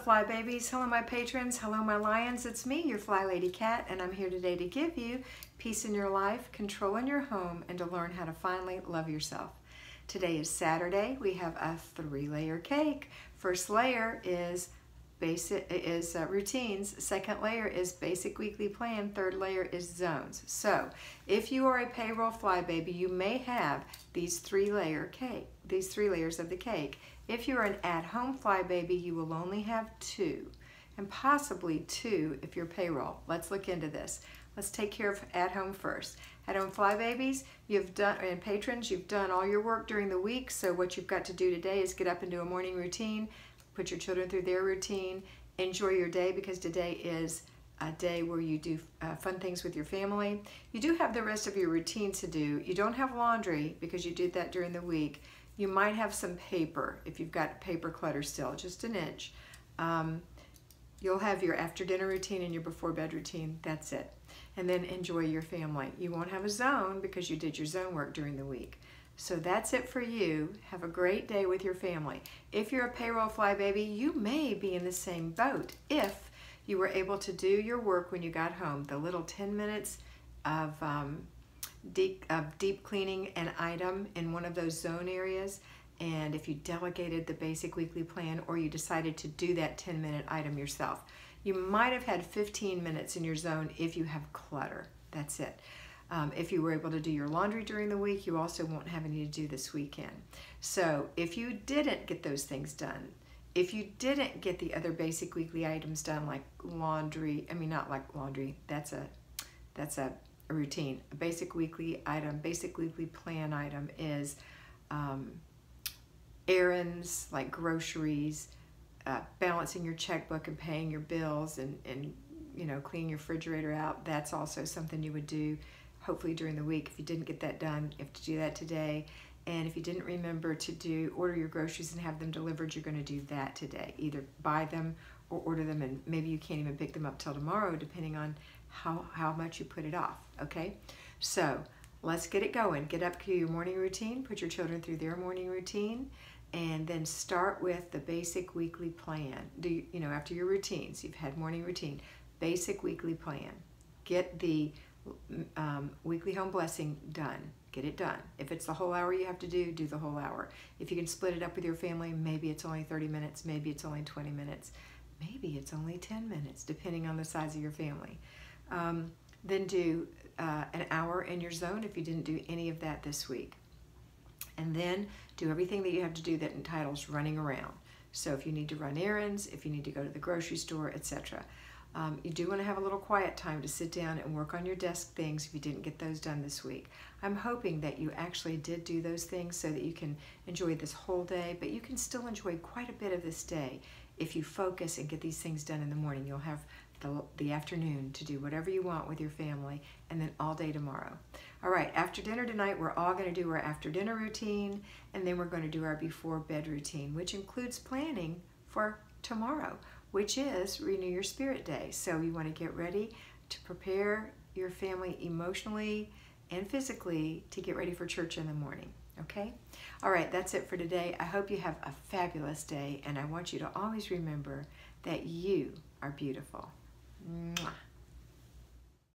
Fly Babies, hello my patrons, hello my lions, it's me, your Flylady Kat, and I'm here today to give you peace in your life, control in your home, and to learn how to finally love yourself. Today is Saturday. We have a 3-layer cake. First layer is routines. Second layer is basic weekly plan. Third layer is zones. So if you are a payroll fly baby, you may have these 3-layer cake, these 3 layers of the cake. If you're an at-home fly baby, you will only have 2, and possibly 2 if you're payroll. Let's look into this. Let's take care of at-home first. At-home fly babies, and patrons, you've done all your work during the week, so what you've got to do today is get up and do a morning routine, put your children through their routine, enjoy your day because today is a day where you do fun things with your family. You do have the rest of your routine to do. You don't have laundry because you did that during the week. You might have some paper if you've got paper clutter still, just an inch. You'll have your after dinner routine and your before bed routine, that's it. And then enjoy your family. You won't have a zone because you did your zone work during the week. So that's it for you. Have a great day with your family. If you're a payroll fly baby, you may be in the same boat if you were able to do your work when you got home, the little 10 minutes of deep cleaning an item in one of those zone areas, and if you delegated the basic weekly plan or you decided to do that 10-minute item yourself. You might have had 15 minutes in your zone if you have clutter. That's it. If you were able to do your laundry during the week, you also won't have any to do this weekend. So if you didn't get those things done, if you didn't get the other basic weekly items done like laundry, not like laundry, that's a routine. A basic weekly item, basic weekly plan item is errands like groceries, balancing your checkbook and paying your bills and cleaning your refrigerator out. That's also something you would do hopefully during the week. If you didn't get that done, you have to do that today. And if you didn't remember to order your groceries and have them delivered, you're going to do that today. Either buy them or order them, and maybe you can't even pick them up till tomorrow depending on how much you put it off, okay? So let's get it going. Get up to your morning routine, put your children through their morning routine, and then start with the basic weekly plan. After your routines, you've had morning routine, basic weekly plan. Get the weekly home blessing done. Get it done. If it's the whole hour you have to do the whole hour. If you can split it up with your family, maybe it's only 30 minutes, maybe it's only 20 minutes, maybe it's only 10 minutes, depending on the size of your family. Then do an hour in your zone if you didn't do any of that this week. And then do everything that you have to do that entitles running around. So if you need to run errands, if you need to go to the grocery store, etc. You do want to have a little quiet time to sit down and work on your desk things if you didn't get those done this week. I'm hoping that you actually did do those things so that you can enjoy this whole day, but you can still enjoy quite a bit of this day if you focus and get these things done in the morning. You'll have the afternoon to do whatever you want with your family, and then all day tomorrow. All right, after dinner tonight, we're all going to do our after dinner routine, and then we're going to do our before bed routine, which includes planning for tomorrow, which is Renew Your Spirit Day. So you want to get ready to prepare your family emotionally and physically to get ready for church in the morning, okay? All right, that's it for today. I hope you have a fabulous day, and I want you to always remember that you are beautiful. Mwah.